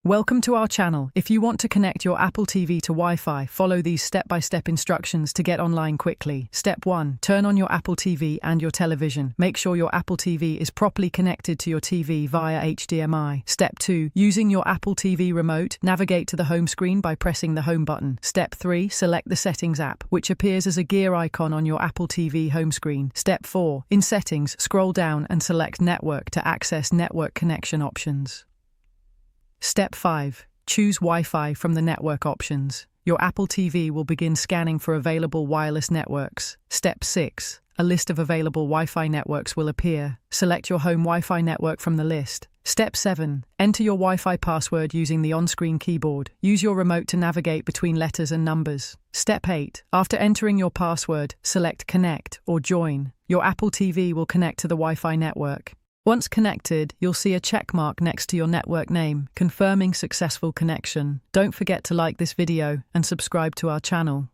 Welcome to our channel. If you want to connect your Apple TV to Wi-Fi, follow these step-by-step instructions to get online quickly. Step 1. Turn on your Apple TV and your television. Make sure your Apple TV is properly connected to your TV via HDMI. Step 2. Using your Apple TV remote, navigate to the home screen by pressing the home button. Step 3. Select the Settings app, which appears as a gear icon on your Apple TV home screen. Step 4. In Settings, scroll down and select Network to access network connection options. Step 5. Choose Wi-Fi from the network options. Your Apple TV will begin scanning for available wireless networks. Step 6. A list of available Wi-Fi networks will appear. Select your home Wi-Fi network from the list. Step 7. Enter your Wi-Fi password using the on-screen keyboard. Use your remote to navigate between letters and numbers. Step 8. After entering your password, select Connect or Join. Your Apple TV will connect to the Wi-Fi network. Once connected, you'll see a check mark next to your network name, confirming successful connection. Don't forget to like this video and subscribe to our channel.